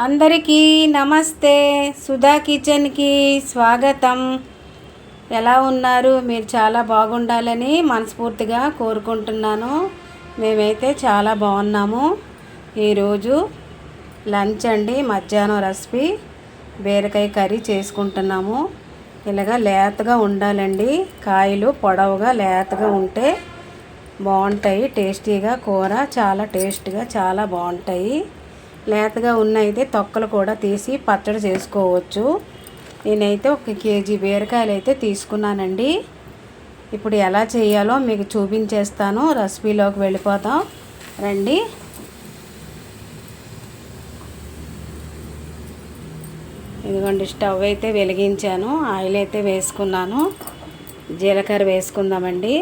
అందరికీ నమస్తే. సుధా కిచెన్కి స్వాగతం. ఎలా ఉన్నారు? మీరు చాలా బాగుండాలని మనస్ఫూర్తిగా కోరుకుంటున్నాను. మేమైతే చాలా బాగున్నాము. ఈరోజు లంచ్ అండి, మధ్యాహ్నం రెసిపీ బీరకాయ కర్రీ చేసుకుంటున్నాము. ఇలాగా లేతగా ఉండాలండి, కాయలు పొడవుగా లేతగా ఉంటే బాగుంటాయి. టేస్టీగా కూర చాలా టేస్ట్గా చాలా బాగుంటాయి. లేతగా ఉన్నైతే తొక్కలు కూడా తీసి పచ్చడి చేసుకోవచ్చు. నేనైతే 1 కేజీ బీరకాయలు అయితే తీసుకున్నానండి. ఇప్పుడు ఎలా చేయాలో మీకు చూపించేస్తాను. రెసిపీలోకి వెళ్ళిపోతాం రండి. ఇదిగోండి, స్టవ్ అయితే వెలిగించాను, ఆయిల్ అయితే వేసుకున్నాను. జీలకర్ర వేసుకుందామండి.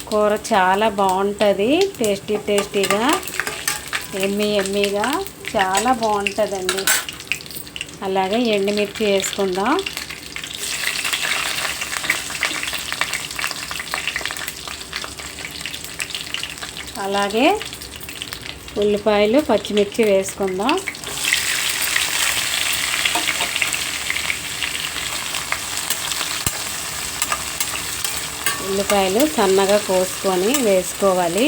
కూర చాలా బాగుంటుంది, టేస్టీగా ఎమ్మీగా చాలా బాగుంటుందండి. అలాగే ఎండుమిర్చి వేసుకుందాం. అలాగే ఉల్లిపాయలు పచ్చిమిర్చి వేసుకుందాం. ఉల్లిపాయలు సన్నగా కోసుకొని వేసుకోవాలి.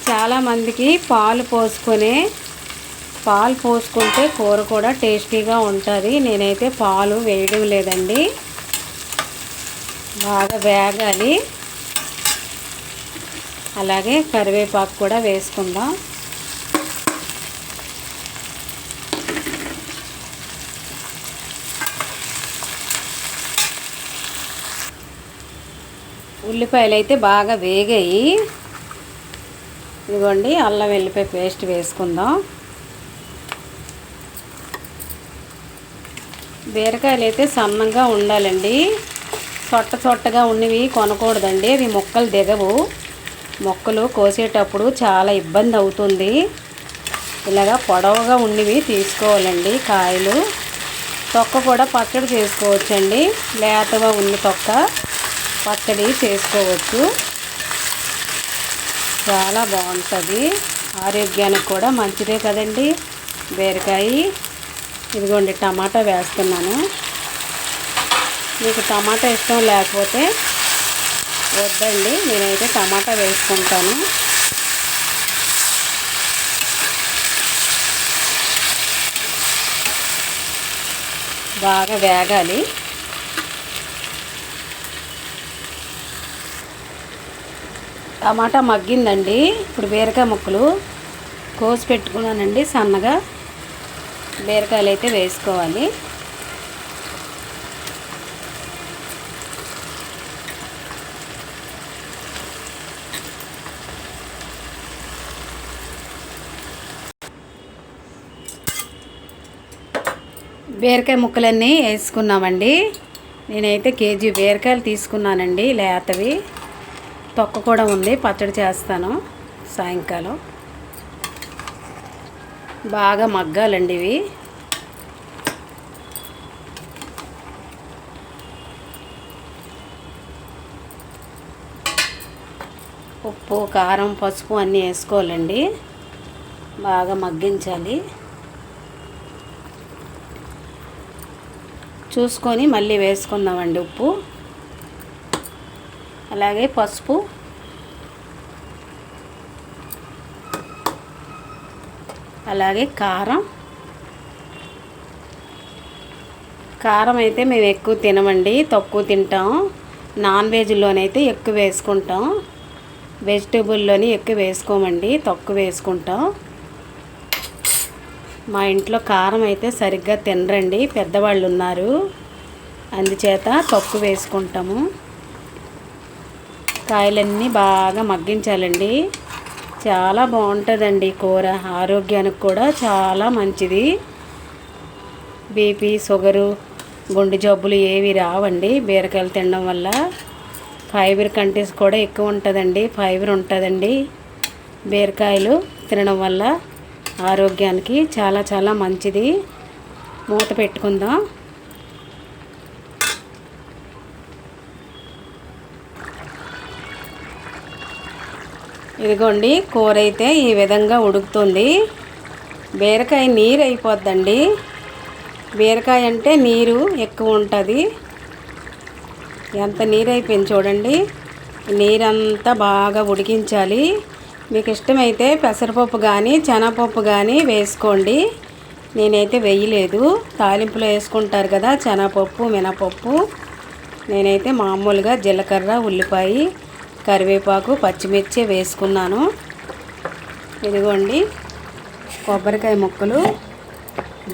చాలామందికి పాలు పోసుకుంటే కూర కూడా టేస్టీగా ఉంటుంది. నేనైతే పాలు వేయడం లేదండి. బాగా వేగాలి. అలాగే కరివేపాకు కూడా వేసుకుందాం. ఉల్లిపాయలు అయితే బాగా వేగాయి. ఇదిగోండి, అల్లం వెల్లిపాయ పేస్ట్ వేసుకుందాం. బీరకాయలు అయితే సన్నంగా ఉండాలండి. చొట్టగా ఉన్నవి కొనకూడదండి, అవి ముక్కలు దిగవు. మొక్కలు కోసేటప్పుడు చాలా ఇబ్బంది అవుతుంది. ఇలాగా పొడవుగా ఉన్నవి తీసుకోవాలండి కాయలు. తొక్క కూడా పచ్చడి చేసుకోవచ్చండి. లేతగా ఉన్న తొక్క పచ్చడి చేసుకోవచ్చు. చాలా బాగుంటుంది, ఆరోగ్యానికి కూడా మంచిదే కదండి బీరకాయ. ఇదిగోండి, టమాటా వేస్తున్నాను. మీకు టమాటా ఇష్టం లేకపోతే వద్దండి, నేనైతే టమాటా వేసుకుంటాను. బాగా వేగాలి. టమాటా మగ్గిందండి. ఇప్పుడు బీరకాయ ముక్కలు కోసి పెట్టుకున్నానండి సన్నగా. బీరకాయలు అయితే వేసుకోవాలి. బీరకాయ ముక్కలన్నీ వేసుకున్నామండి. నేనైతే కేజీ బీరకాయలు తీసుకున్నానండి, లేతవి. తొక్క కూడా ఉంది, పచ్చడి చేస్తాను సాయంకాలం. బాగా మగ్గాలండి ఇవి. ఉప్పు, కారం, పసుపు అన్నీ వేసుకోవాలండి. బాగా మగ్గించాలి. చూసుకొని మళ్ళీ వేసుకుందామండి ఉప్పు, అలాగే పసుపు. అలాగే కారం అయితే మేము ఎక్కువ తినమండి, తక్కువ తింటాం. నాన్ వెజ్లోనైతే ఎక్కువ వేసుకుంటాం, వెజిటేబుల్లోని ఎక్కువ వేసుకోమండి, తక్కువ వేసుకుంటాం. మా ఇంట్లో కారం అయితే సరిగ్గా తినరండి, పెద్దవాళ్ళు ఉన్నారు, అందుచేత తక్కువ వేసుకుంటాము. కాయలన్నీ బాగా మగ్గించాలండి. చాలా బాగుంటుందండి కూర, ఆరోగ్యానికి కూడా చాలా మంచిది. బీపీ, షుగరు, గుండె జబ్బులు ఏవి రావండి బీరకాయలు తినడం వల్ల. ఫైబర్ కంటెంట్స్ కూడా ఎక్కువ ఉంటుందండి, ఫైబర్ ఉంటుందండి బీరకాయలు తినడం వల్ల. ఆరోగ్యానికి చాలా మంచిది. మూత పెట్టుకుందాం. ఇదిగోండి, కూర అయితే ఈ విధంగా ఉడుకుతుంది. బీరకాయ నీరు అయిపోద్దండి. బీరకాయ అంటే నీరు ఎక్కువ ఉంటుంది. ఎంత నీరు అయిపోయింది చూడండి. నీరంతా బాగా ఉడికించాలి. మీకు ఇష్టమైతే పెసరపప్పు కానీ శనగపప్పు కానీ వేసుకోండి. నేనైతే వేయలేదు. తాలింపులో వేసుకుంటారు కదా శనగపప్పు, మినపప్పు. నేనైతే మామూలుగా జీలకర్ర, ఉల్లిపాయ, కరివేపాకు, పచ్చిమిర్చి వేసుకున్నాను. ఇదిగోండి, కొబ్బరికాయ ముక్కలు,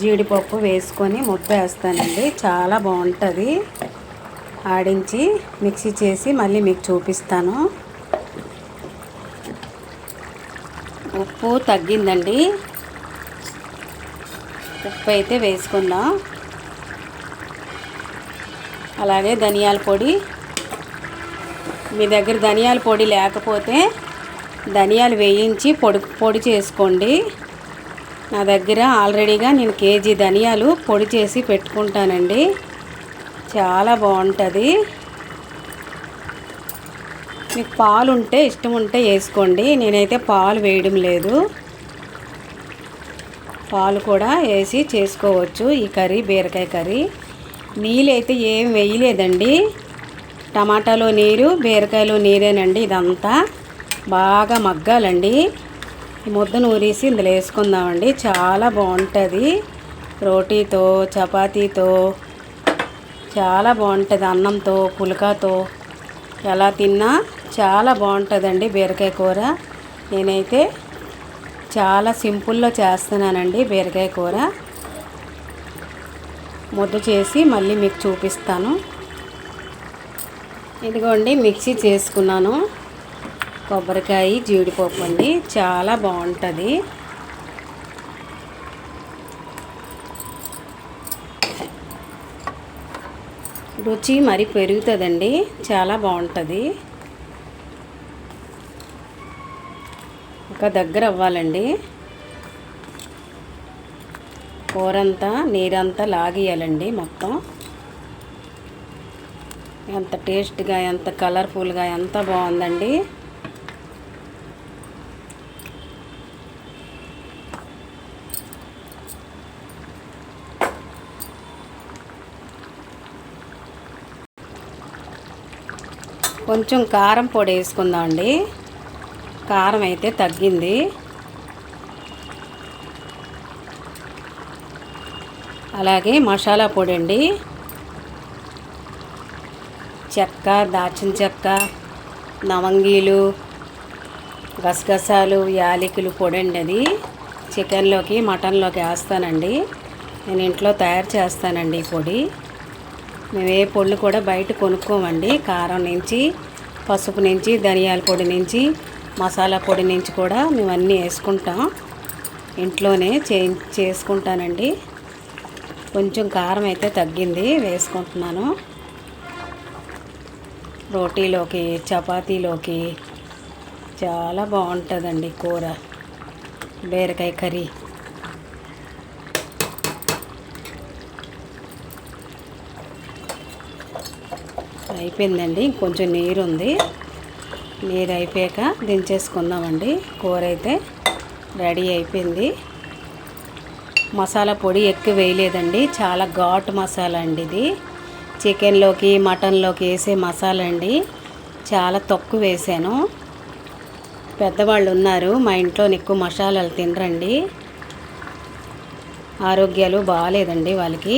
జీడిపప్పు వేసుకొని ముద్ద వేస్తానండి. చాలా బాగుంటుంది. ఆడించి మిక్సీ చేసి మళ్ళీ మీకు చూపిస్తాను. ఉప్పు తగ్గిందండి. ఉప్పు అయితే వేసుకుందాం. అలాగే ధనియాల పొడి. మీ దగ్గర ధనియాల పొడి లేకపోతే ధనియాలు వేయించి పొడి చేసుకోండి. నా దగ్గర ఆల్రెడీగా నేను కేజీ ధనియాలు పొడి చేసి పెట్టుకుంటానండి. చాలా బాగుంటుంది. మీకు పాలు ఉంటే ఇష్టం ఉంటే వేసుకోండి. నేనైతే పాలు వేయడం లేదు. పాలు కూడా వేసి చేసుకోవచ్చు ఈ కర్రీ, బీరకాయ కర్రీ. నీళ్ళు అయితే ఏం వేయలేదండి. టమాటాలో నీరు, బీరకాయలో నీరేనండి. ఇదంతా బాగా మగ్గాలండి. ఈ ముద్ద నూరేసి ఇందులో వేసుకుందామండి. చాలా బాగుంటుంది. రోటీతో, చపాతీతో చాలా బాగుంటుంది. అన్నంతో, పుల్కాతో ఎలా తిన్నా చాలా బాగుంటుందండి బీరకాయ కూర. నేనైతే చాలా సింపుల్లో చేస్తున్నానండి బీరకాయ కూర. ముద్ద చేసి మళ్ళీ మీకు చూపిస్తాను. ఇదిగోండి, మిక్సీ చేసుకున్నాను. కొబ్బరికాయ, జీడిపప్పు అండి. చాలా బాగుంటుంది. రుచి మరి పెరుగుతుందండి. చాలా బాగుంటుంది. ఇంకా దగ్గర అవ్వాలండి. కూరంతా నీరంతా లాగేయాలండి మొత్తం. ఎంత టేస్ట్గా, ఎంత కలర్ఫుల్గా, ఎంత బాగుందండి. కొంచెం కారం పొడి వేసుకుందామండి. కారం అయితే తగ్గింది. అలాగే మసాలా పొడి అండి. చెక్క, దాల్చిన చెక్క, లవంగీలు, గసగసాలు, యాలకులు పొడి అండి. అది చికెన్లోకి, మటన్లోకి వేస్తానండి. నేను ఇంట్లో తయారు చేస్తానండి ఈ పొడి. మేము ఏ పొడులు కూడా బయట కొనుక్కోమండి. కారం నుంచి, పసుపు నుంచి, ధనియాల పొడి నుంచి, మసాలా పొడి నుంచి కూడా మేము అన్నీ వేసుకుంటాం. ఇంట్లోనే చేసుకుంటానండి. కొంచెం కారం అయితే తగ్గింది, వేసుకుంటున్నాను. రోటీలోకి, చపాతీలోకి చాలా బాగుంటుందండి కూర, బీరకాయ కర్రీ. అయిపోయిందండి. కొంచెం నీరు ఉంది. నీరు అయిపోయాక దించేసుకుందామండి. కూర అయితే రెడీ అయిపోయింది. మసాలా పొడి ఎక్కువ వేయలేదండి. చాలా ఘాటు మసాలా అండి ఇది. చికెన్లోకి, మటన్లోకి వేసే మసాలా అండి. చాలా తక్కువ వేసాను. పెద్దవాళ్ళు ఉన్నారు మా ఇంట్లో, ఎక్కువ మసాలాలు తినరండి. ఆరోగ్యాలు బాగాలేదండి వాళ్ళకి.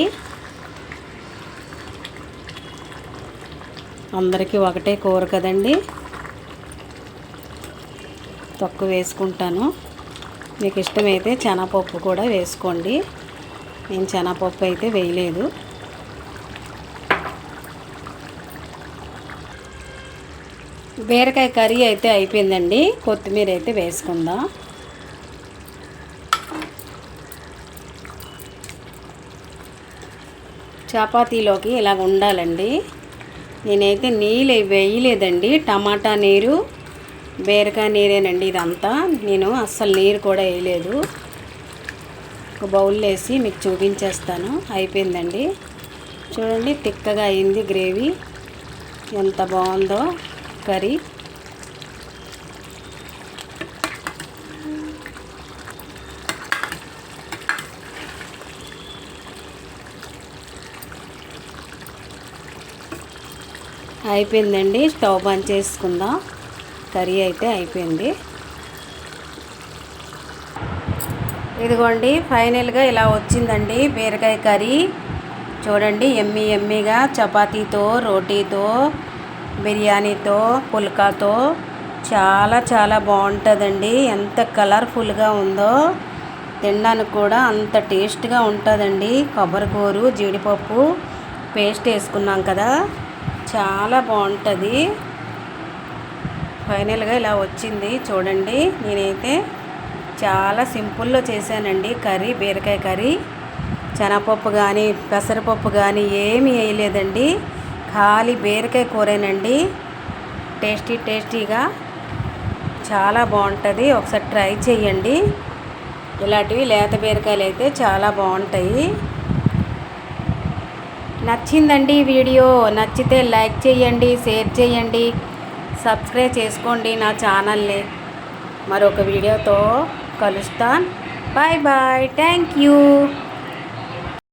అందరికీ ఒకటే కూర కదండి, తక్కువ వేసుకుంటాను. మీకు ఇష్టమైతే శనగపప్పు కూడా వేసుకోండి. నేను శనగపప్పు అయితే వేయలేదు. బీరకాయ కర్రీ అయితే అయిపోయిందండి. కొత్తిమీర అయితే వేసుకుందాం. చపాతీలోకి ఇలాగ ఉండాలండి. నేనైతే నీళ్ళు వేయలేదండి. టమాటా నీరు, బీరకాయ నీరేనండి ఇదంతా. నేను అస్సలు నీరు కూడా వేయలేదు. ఒక బౌల్లో వేసి మీకు చూపించేస్తాను. అయిపోయిందండి. చూడండి, తిక్కగా అయింది గ్రేవీ. ఎంత బాగుందో కర్రీ. అయిపోయిందండి. స్టవ్ బంద్ చేసుకుందాం. కర్రీ అయితే అయిపోయింది. ఇదిగోండి ఫైనల్గా ఇలా వచ్చిందండి బీరకాయ కర్రీ. చూడండి ఎమ్మీగా చపాతీతో, రోటీతో, బిర్యానీతో, పుల్కాతో చాలా చాలా బాగుంటుందండి. ఎంత కలర్ఫుల్గా ఉందో, తినడానికి కూడా అంత టేస్ట్గా ఉంటుందండి. కొబ్బరికూరు, జీడిపప్పు పేస్ట్ వేసుకున్నాం కదా, చాలా బాగుంటుంది. ఫైనల్గా ఇలా వచ్చింది చూడండి. నేనైతే చాలా సింపుల్లో చేశానండి కర్రీ, బీరకాయ కర్రీ. శనగపప్పు కానీ పెసరపప్పు కానీ ఏమీ వేయలేదండి. ఖాళీ బీరకాయ కూరేనండి. టేస్టీగా చాలా బాగుంటుంది. ఒకసారి ట్రై చేయండి. ఇలాంటివి లేత బీరకాయలు అయితే చాలా బాగుంటాయి. నచ్చిందండి వీడియో. నచ్చితే లైక్ చేయండి, షేర్ చేయండి, సబ్స్క్రైబ్ చేసుకోండి నా ఛానల్ని. మరొక వీడియోతో కలుస్తాను. Bye bye. Thank you.